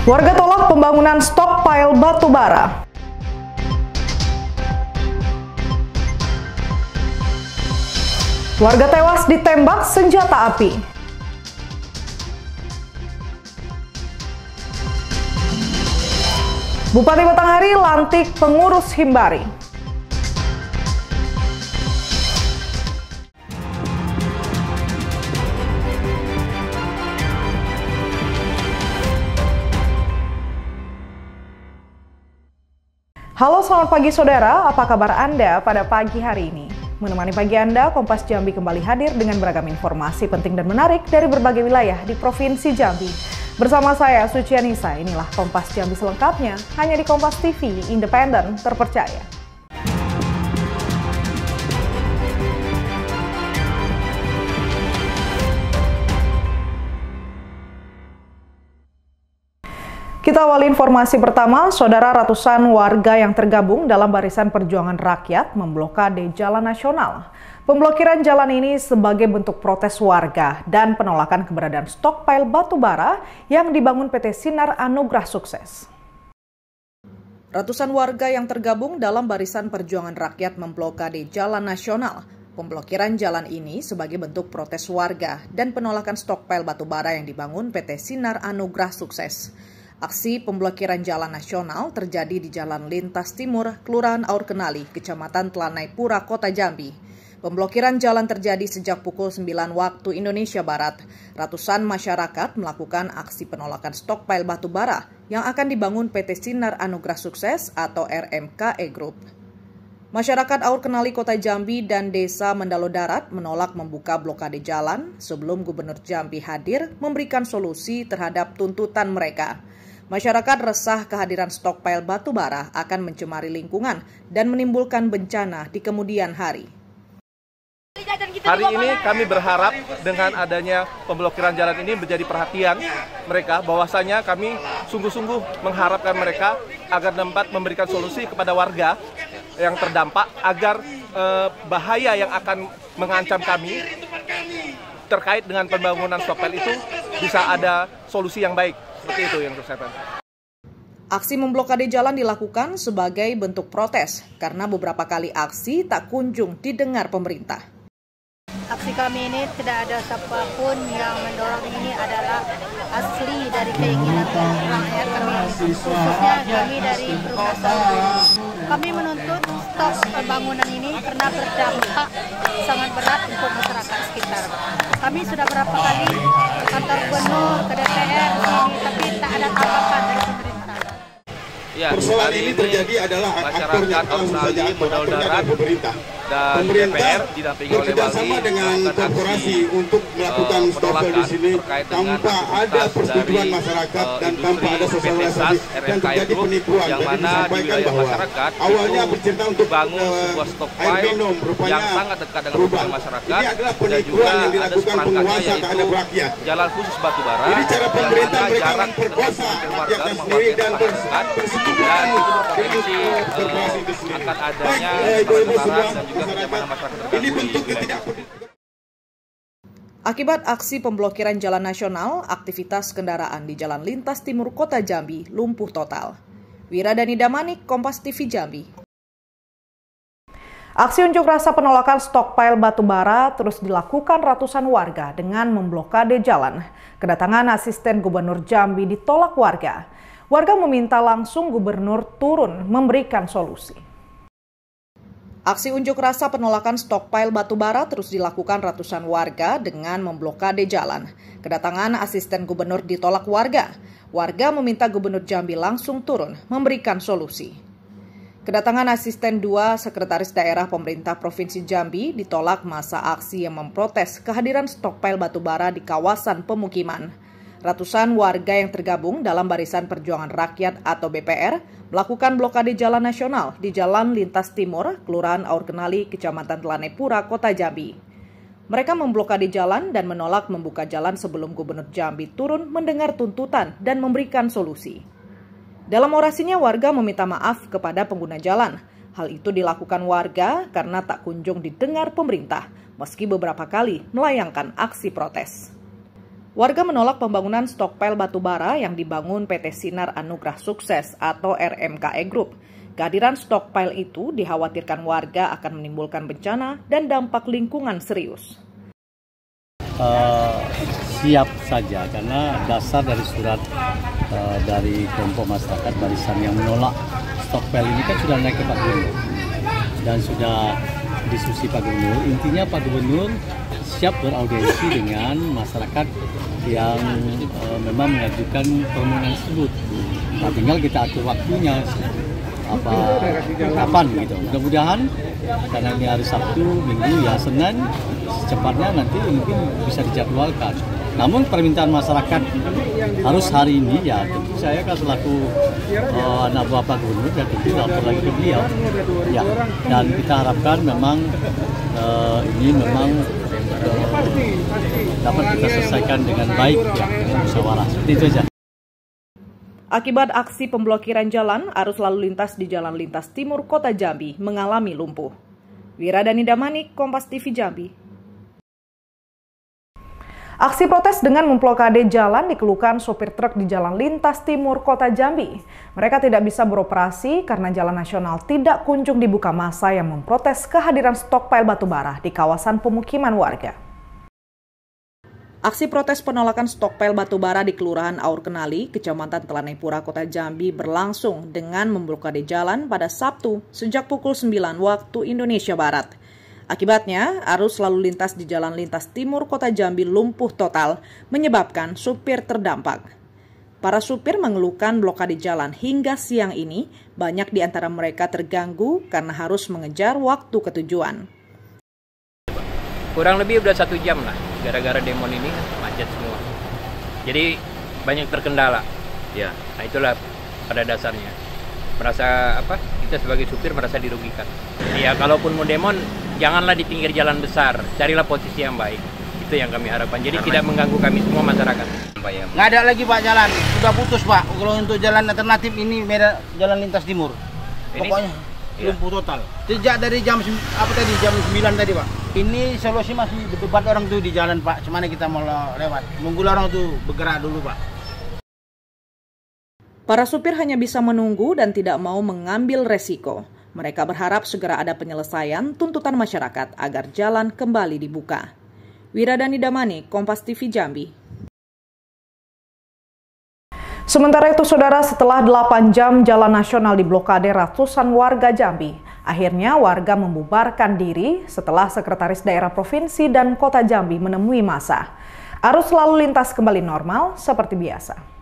Warga tolak pembangunan stockpile batu bara. Warga tewas ditembak senjata api. Bupati Batanghari lantik pengurus Himbari. Halo, selamat pagi saudara, apa kabar Anda pada pagi hari ini? Menemani pagi Anda, Kompas Jambi kembali hadir dengan beragam informasi penting dan menarik dari berbagai wilayah di Provinsi Jambi. Bersama saya, Suci Anissa, inilah Kompas Jambi selengkapnya, hanya di Kompas TV, independen, terpercaya. Kita awali informasi pertama, saudara, ratusan warga yang tergabung dalam Barisan Perjuangan Rakyat memblokade Jalan Nasional. Pemblokiran jalan ini sebagai bentuk protes warga dan penolakan keberadaan stockpile batu bara yang dibangun PT Sinar Anugrah Sukses. Ratusan warga yang tergabung dalam Barisan Perjuangan Rakyat memblokade Jalan Nasional. Pemblokiran jalan ini sebagai bentuk protes warga dan penolakan stockpile batu bara yang dibangun PT Sinar Anugrah Sukses. Aksi pemblokiran jalan nasional terjadi di Jalan Lintas Timur, Kelurahan Aur Kenali, Kecamatan Telanai Pura, Kota Jambi. Pemblokiran jalan terjadi sejak pukul 9 waktu Indonesia Barat. Ratusan masyarakat melakukan aksi penolakan stockpile batu bara yang akan dibangun PT Sinar Anugrah Sukses atau RMKE Group. Masyarakat Aur Kenali Kota Jambi dan Desa Mendalo Darat menolak membuka blokade jalan sebelum Gubernur Jambi hadir memberikan solusi terhadap tuntutan mereka. Masyarakat resah kehadiran stockpile batu bara akan mencemari lingkungan dan menimbulkan bencana di kemudian hari. Hari ini kami berharap dengan adanya pemblokiran jalan ini menjadi perhatian mereka, bahwasanya kami sungguh-sungguh mengharapkan mereka agar dapat memberikan solusi kepada warga yang terdampak agar bahaya yang akan mengancam kami terkait dengan pembangunan stockpile itu bisa ada solusi yang baik. Seperti itu yang saya tahu. Aksi memblokade jalan dilakukan sebagai bentuk protes karena beberapa kali aksi tak kunjung didengar pemerintah. Aksi kami ini tidak ada siapapun yang mendorong, ini adalah asli dari keinginan rakyat kami, khususnya kami dari Perumahan. Kami menuntut stop pembangunan ini karena berdampak sangat berat untuk masyarakat sekitar. Kami sudah berapa kali ke kantor gubernur, ke DPR sini, tapi tak ada tanggapan dari pemerintah. Ya, persoalan ini terjadi adalah masyarakat Aur Kenali, Mendalo Darat dan DPR didampingi oleh Wali dengan korporasi untuk melakukan stockpile di sini tanpa ada persetujuan masyarakat dan tanpa ada sosialisasi dan terjadi penipuan. Yang mana di wilayah masyarakat awalnya bercerita untuk bangun sebuah stockpile yang sangat dekat dengan perumahan masyarakat dan juga ada seperangkatnya yaitu jalan khusus batu bara yang mana jarak perkuasa warga sendiri dan dan itu berpotensi akan adanya kebakaran dan juga kenyamanan masyarakat terganggu. Akibat aksi pemblokiran jalan nasional, aktivitas kendaraan di Jalan Lintas Timur Kota Jambi lumpuh total. Wiradani Damanik, Kompas TV Jambi. Aksi unjuk rasa penolakan stockpile batu bara terus dilakukan ratusan warga dengan memblokade jalan. Kedatangan asisten Gubernur Jambi ditolak warga. Warga meminta langsung gubernur turun memberikan solusi. Aksi unjuk rasa penolakan stockpile batu bara terus dilakukan ratusan warga dengan memblokade jalan. Kedatangan asisten gubernur ditolak warga. Warga meminta Gubernur Jambi langsung turun memberikan solusi. Kedatangan asisten 2 Sekretaris Daerah Pemerintah Provinsi Jambi ditolak masa aksi yang memprotes kehadiran stockpile batu bara di kawasan pemukiman. Ratusan warga yang tergabung dalam Barisan Perjuangan Rakyat atau BPR melakukan blokade jalan nasional di Jalan Lintas Timur, Kelurahan Aur Kenali, Kecamatan Telanai Pura, Kota Jambi. Mereka memblokade jalan dan menolak membuka jalan sebelum Gubernur Jambi turun mendengar tuntutan dan memberikan solusi. Dalam orasinya, warga meminta maaf kepada pengguna jalan. Hal itu dilakukan warga karena tak kunjung didengar pemerintah, meski beberapa kali melayangkan aksi protes. Warga menolak pembangunan stokpil batubara yang dibangun PT Sinar Anugrah Sukses atau RMKE Group. Kehadiran stokpil itu dikhawatirkan warga akan menimbulkan bencana dan dampak lingkungan serius. Siap saja karena dasar dari surat dari kelompok masyarakat barisan yang menolak stokpil ini kan sudah naik ke Pak Gubernur dan sudah diskusi Pak Gubernur. Intinya Pak Gubernur siap beraudiensi dengan masyarakat yang memang mengajukan permohonan tersebut. Nah, tinggal kita atur waktunya kapan gitu. Mudah-mudahan karena ini hari Sabtu, Minggu ya Senin secepatnya nanti mungkin bisa dijadwalkan. Namun permintaan masyarakat harus hari ini ya tentu saya kan selaku anak buah Pak Gubernur ya tentu lapor lagi ke beliau. Ya, dan kita harapkan memang ini memang dapat kita selesaikan dengan baik ya, dengan musyawarah. Seperti itu saja. Akibat aksi pemblokiran jalan, arus lalu lintas di Jalan Lintas Timur Kota Jambi mengalami lumpuh. Wiradani Damani, Kompas TV Jambi. Aksi protes dengan memblokade jalan dikeluhkan sopir truk di Jalan Lintas Timur Kota Jambi. Mereka tidak bisa beroperasi karena jalan nasional tidak kunjung dibuka massa yang memprotes kehadiran stokpil batubara di kawasan pemukiman warga. Aksi protes penolakan stokpil batubara di Kelurahan Aur Kenali, Kecamatan Telanepura, Kota Jambi berlangsung dengan memblokade jalan pada Sabtu sejak pukul 9 waktu Indonesia Barat. Akibatnya, arus lalu lintas di Jalan Lintas Timur Kota Jambi lumpuh total, menyebabkan supir terdampak. Para supir mengeluhkan blokade jalan hingga siang ini, banyak di antara mereka terganggu karena harus mengejar waktu ketujuan. Kurang lebih udah 1 jam lah, gara-gara demo ini macet semua. Jadi banyak terkendala. Ya, nah itulah pada dasarnya. Merasa kita sebagai supir merasa dirugikan. Ya, kalaupun mau demo, janganlah di pinggir jalan besar, carilah posisi yang baik. Itu yang kami harapkan. Jadi tidak mengganggu kami semua masyarakat. Nggak ada lagi Pak jalan, sudah putus Pak. Kalau untuk jalan alternatif ini Jalan Lintas Timur. Pokoknya lumpuh total. Sejak dari jam 9 tadi Pak. Ini solusi masih berdebat orang tuh di jalan Pak. Cuma kita mau lewat. Nunggu orang tuh bergerak dulu Pak. Para supir hanya bisa menunggu dan tidak mau mengambil resiko. Mereka berharap segera ada penyelesaian tuntutan masyarakat agar jalan kembali dibuka. Wiradani Damani, Kompas TV Jambi. Sementara itu, saudara, setelah 8 jam jalan nasional diblokade ratusan warga Jambi, akhirnya warga membubarkan diri setelah Sekretaris Daerah Provinsi dan Kota Jambi menemui massa. Arus lalu lintas kembali normal seperti biasa.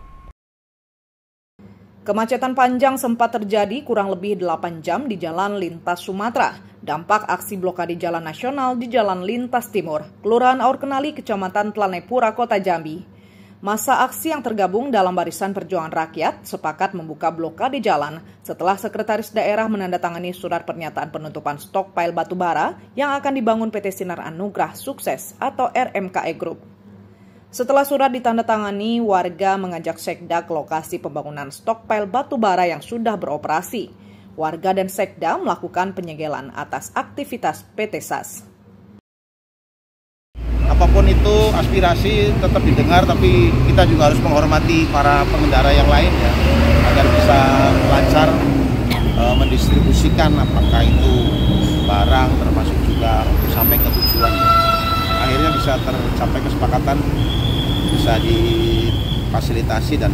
Kemacetan panjang sempat terjadi kurang lebih 8 jam di Jalan Lintas Sumatera. Dampak aksi blokade jalan nasional di Jalan Lintas Timur, Kelurahan Aur Kenali, Kecamatan Telanepura, Kota Jambi. Massa aksi yang tergabung dalam Barisan Perjuangan Rakyat sepakat membuka blokade jalan setelah Sekretaris Daerah menandatangani surat pernyataan penutupan stokpil batubara yang akan dibangun PT Sinar Anugrah Sukses atau RMKE Group. Setelah surat ditandatangani, warga mengajak Sekda ke lokasi pembangunan stokpil batubara yang sudah beroperasi. Warga dan Sekda melakukan penyegelan atas aktivitas PT SAS. Apapun itu aspirasi tetap didengar, tapi kita juga harus menghormati para pengendara yang lain ya, agar bisa lancar mendistribusikan apakah itu barang termasuk juga sampai ke tujuan. Akhirnya bisa tercapai kesepakatan, bisa difasilitasi dan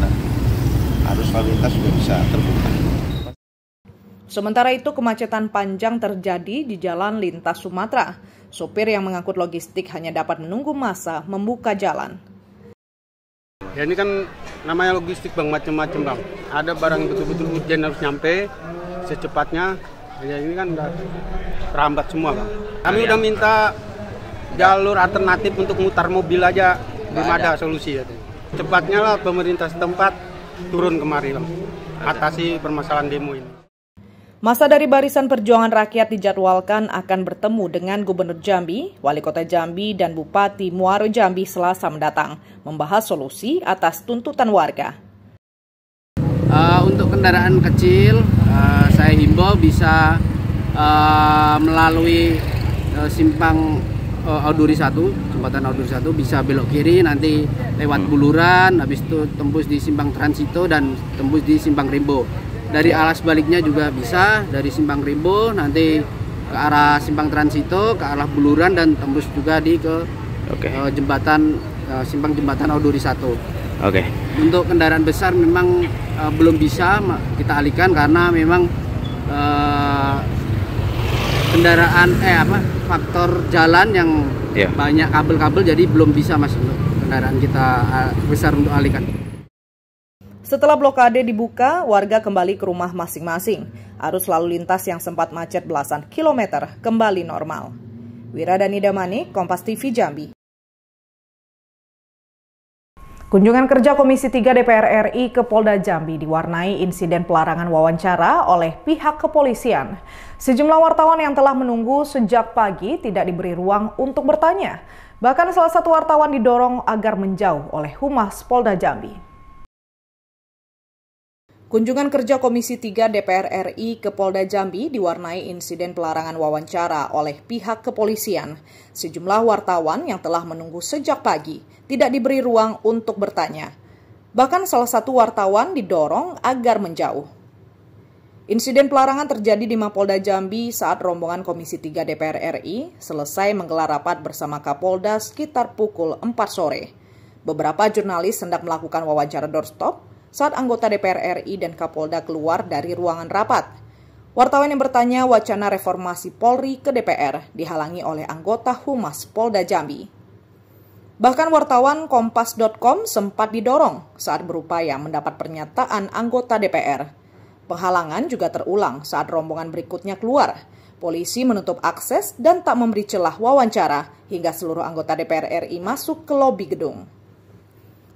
arus lalu lintas juga bisa terbuka. Sementara itu, kemacetan panjang terjadi di Jalan Lintas Sumatera. Sopir yang mengangkut logistik hanya dapat menunggu massa membuka jalan. Ya ini kan namanya logistik Bang, macam-macam Bang. Ada barang betul-betul urgent harus nyampe secepatnya. Ya ini kan udah terhambat semua Bang. Kami udah minta jalur alternatif untuk mutar mobil aja, belum ada solusi ya. Cepatnya lah pemerintah setempat turun kemari Bang, atasi permasalahan demo ini. Massa dari Barisan Perjuangan Rakyat dijadwalkan akan bertemu dengan Gubernur Jambi, Wali Kota Jambi, dan Bupati Muaro Jambi Selasa mendatang, membahas solusi atas tuntutan warga. Untuk kendaraan kecil, saya himbau bisa melalui simpang Auduri 1, jembatan Auduri 1 bisa belok kiri nanti lewat Buluran, habis itu tembus di Simpang Transito dan tembus di Simpang Rimbo. Dari arah sebaliknya juga bisa, dari Simpang Rimbo nanti ke arah Simpang Transito, ke arah Buluran dan tembus juga jembatan Simpang Jembatan Auduri 1. Untuk kendaraan besar memang belum bisa kita alihkan karena memang kendaraan faktor jalan yang banyak kabel-kabel, jadi belum bisa Mas untuk kendaraan kita besar untuk alihkan. Setelah blokade dibuka, warga kembali ke rumah masing-masing. Arus lalu lintas yang sempat macet belasan kilometer kembali normal. Wiradani Damani, Kompas TV Jambi. Kunjungan kerja Komisi 3 DPR RI ke Polda Jambi diwarnai insiden pelarangan wawancara oleh pihak kepolisian. Sejumlah wartawan yang telah menunggu sejak pagi tidak diberi ruang untuk bertanya. Bahkan salah satu wartawan didorong agar menjauh oleh Humas Polda Jambi. Kunjungan kerja Komisi 3 DPR RI ke Polda Jambi diwarnai insiden pelarangan wawancara oleh pihak kepolisian. Sejumlah wartawan yang telah menunggu sejak pagi tidak diberi ruang untuk bertanya. Bahkan salah satu wartawan didorong agar menjauh. Insiden pelarangan terjadi di Mapolda Jambi saat rombongan Komisi 3 DPR RI selesai menggelar rapat bersama Kapolda sekitar pukul 4 sore. Beberapa jurnalis hendak melakukan wawancara doorstop saat anggota DPR RI dan Kapolda keluar dari ruangan rapat. Wartawan yang bertanya wacana reformasi Polri ke DPR dihalangi oleh anggota Humas Polda Jambi. Bahkan wartawan Kompas.com sempat didorong saat berupaya mendapat pernyataan anggota DPR. Penghalangan juga terulang saat rombongan berikutnya keluar. Polisi menutup akses dan tak memberi celah wawancara hingga seluruh anggota DPR RI masuk ke lobi gedung.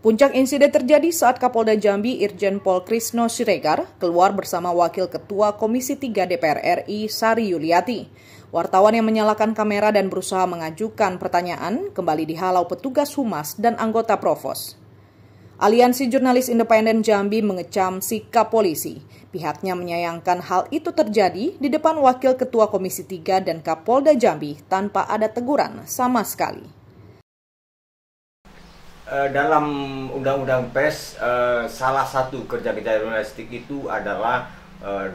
Puncak insiden terjadi saat Kapolda Jambi Irjen Pol Krisno Siregar keluar bersama Wakil Ketua Komisi 3 DPR RI Sari Yuliati. Wartawan yang menyalakan kamera dan berusaha mengajukan pertanyaan kembali dihalau petugas humas dan anggota Provos. Aliansi Jurnalis Independen Jambi mengecam sikap polisi. Pihaknya menyayangkan hal itu terjadi di depan Wakil Ketua Komisi 3 dan Kapolda Jambi tanpa ada teguran sama sekali. Dalam Undang-Undang Pers, salah satu kerja-kerja jurnalistik itu adalah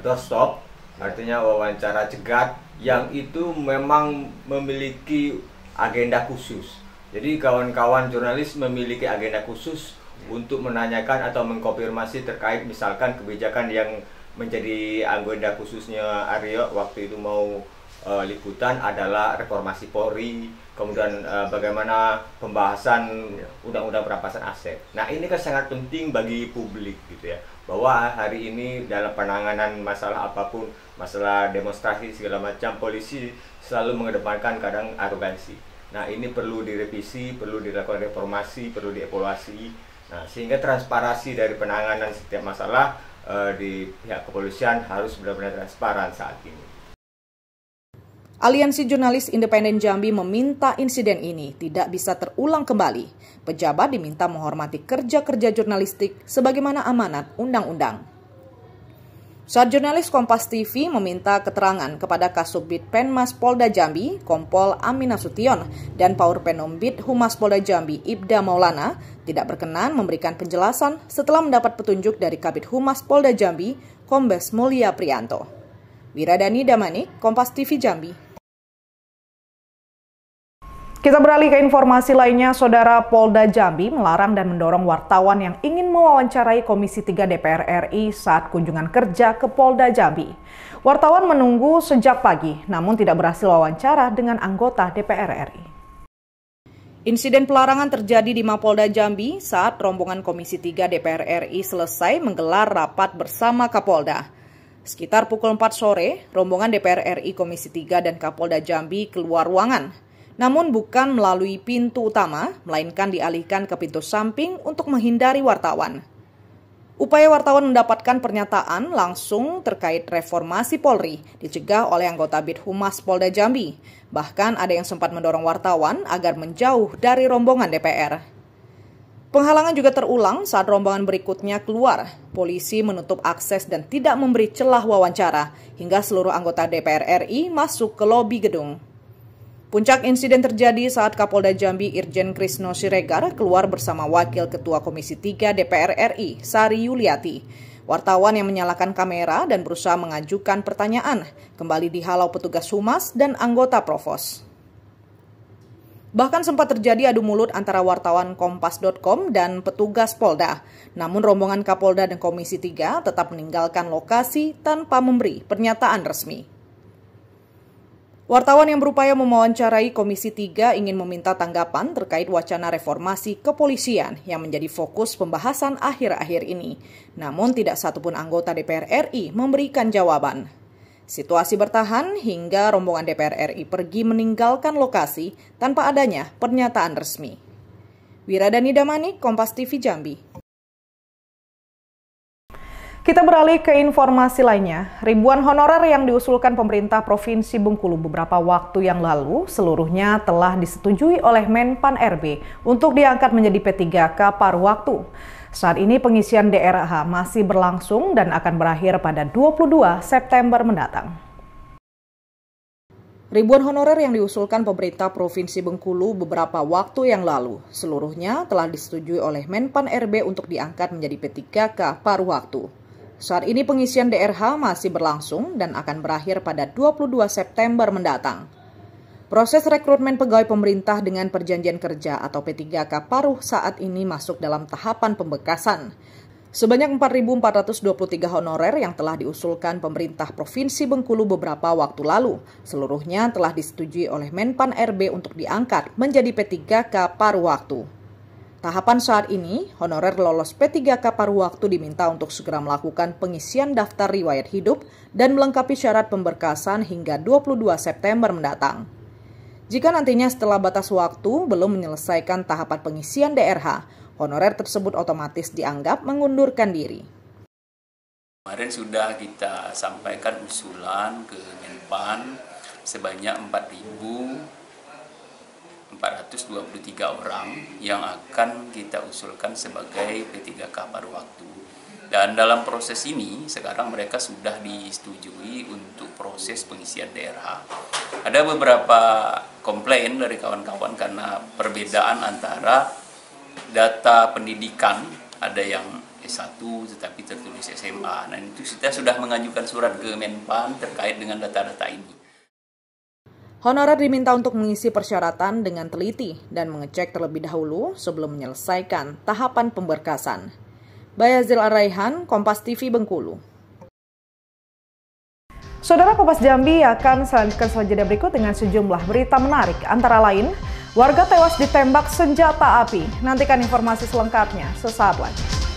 doorstop, artinya wawancara cegat, yang itu memang memiliki agenda khusus. Jadi kawan-kawan jurnalis memiliki agenda khusus untuk menanyakan atau mengkonfirmasi terkait misalkan kebijakan yang menjadi agenda khususnya Aryo waktu itu mau liputan adalah reformasi Polri, kemudian bagaimana pembahasan undang-undang perampasan aset. Nah ini kan sangat penting bagi publik gitu ya, bahwa hari ini dalam penanganan masalah apapun, masalah demonstrasi segala macam, polisi selalu mengedepankan kadang arogansi. Nah ini perlu direvisi, perlu dilakukan reformasi, perlu dievaluasi. Nah sehingga transparansi dari penanganan setiap masalah di pihak kepolisian harus benar-benar transparan saat ini. Aliansi Jurnalis Independen Jambi meminta insiden ini tidak bisa terulang kembali. Pejabat diminta menghormati kerja-kerja jurnalistik sebagaimana amanat undang-undang. Saat jurnalis Kompas TV meminta keterangan kepada Kasubdit Penmas Polda Jambi, Kompol Amin Nasution, dan Paur Penombit Humas Polda Jambi, Ibda Maulana, tidak berkenan memberikan penjelasan setelah mendapat petunjuk dari Kabid Humas Polda Jambi, Kombes Mulia Prianto. Wiradani Damani, Kompas TV Jambi. Kita beralih ke informasi lainnya, Saudara. Polda Jambi melarang dan mendorong wartawan yang ingin mewawancarai Komisi 3 DPR RI saat kunjungan kerja ke Polda Jambi. Wartawan menunggu sejak pagi, namun tidak berhasil wawancara dengan anggota DPR RI. Insiden pelarangan terjadi di Mapolda Jambi saat rombongan Komisi 3 DPR RI selesai menggelar rapat bersama Kapolda. Sekitar pukul 4 sore, rombongan DPR RI Komisi 3 dan Kapolda Jambi keluar ruangan. Namun bukan melalui pintu utama, melainkan dialihkan ke pintu samping untuk menghindari wartawan. Upaya wartawan mendapatkan pernyataan langsung terkait reformasi Polri dicegah oleh anggota Bid Humas Polda Jambi. Bahkan ada yang sempat mendorong wartawan agar menjauh dari rombongan DPR. Penghalangan juga terulang saat rombongan berikutnya keluar. Polisi menutup akses dan tidak memberi celah wawancara hingga seluruh anggota DPR RI masuk ke lobi gedung. Puncak insiden terjadi saat Kapolda Jambi Irjen Krisno Siregar keluar bersama Wakil Ketua Komisi 3 DPR RI, Sari Yuliati. Wartawan yang menyalakan kamera dan berusaha mengajukan pertanyaan kembali dihalau petugas humas dan anggota Provos. Bahkan sempat terjadi adu mulut antara wartawan Kompas.com dan petugas Polda. Namun rombongan Kapolda dan Komisi 3 tetap meninggalkan lokasi tanpa memberi pernyataan resmi. Wartawan yang berupaya mewawancarai Komisi 3 ingin meminta tanggapan terkait wacana reformasi kepolisian yang menjadi fokus pembahasan akhir-akhir ini. Namun tidak satupun anggota DPR RI memberikan jawaban. Situasi bertahan hingga rombongan DPR RI pergi meninggalkan lokasi tanpa adanya pernyataan resmi. Wiradani Damanik, Kompas TV Jambi. Kita beralih ke informasi lainnya. Ribuan honorer yang diusulkan pemerintah Provinsi Bengkulu beberapa waktu yang lalu seluruhnya telah disetujui oleh Menpan RB untuk diangkat menjadi P3K paruh waktu. Saat ini pengisian DRH masih berlangsung dan akan berakhir pada 22 September mendatang. Ribuan honorer yang diusulkan pemerintah Provinsi Bengkulu beberapa waktu yang lalu seluruhnya telah disetujui oleh Menpan RB untuk diangkat menjadi P3K paruh waktu. Saat ini pengisian DRH masih berlangsung dan akan berakhir pada 22 September mendatang. Proses rekrutmen pegawai pemerintah dengan perjanjian kerja atau P3K paruh saat ini masuk dalam tahapan pembekasan. Sebanyak 4.423 honorer yang telah diusulkan pemerintah Provinsi Bengkulu beberapa waktu lalu, seluruhnya telah disetujui oleh Menpan RB untuk diangkat menjadi P3K paruh waktu. Tahapan saat ini, honorer lolos P3K paruh waktu diminta untuk segera melakukan pengisian daftar riwayat hidup dan melengkapi syarat pemberkasan hingga 22 September mendatang. Jika nantinya setelah batas waktu belum menyelesaikan tahapan pengisian DRH, honorer tersebut otomatis dianggap mengundurkan diri. Kemarin sudah kita sampaikan usulan ke Menpan sebanyak 4.423 orang yang akan kita usulkan sebagai P3K paruh waktu. Dan dalam proses ini sekarang mereka sudah disetujui untuk proses pengisian DRH. Ada beberapa komplain dari kawan-kawan karena perbedaan antara data pendidikan, ada yang S1 tetapi tertulis SMA. Nah, itu kita sudah mengajukan surat ke Menpan terkait dengan data-data ini. Honorer diminta untuk mengisi persyaratan dengan teliti dan mengecek terlebih dahulu sebelum menyelesaikan tahapan pemberkasan. Bayazil Araihan, Kompas TV Bengkulu. Saudara, Kompas Jambi akan selanjutkan selanjutnya berikut dengan sejumlah berita menarik. Antara lain, warga tewas ditembak senjata api. Nantikan informasi selengkapnya sesaat lagi.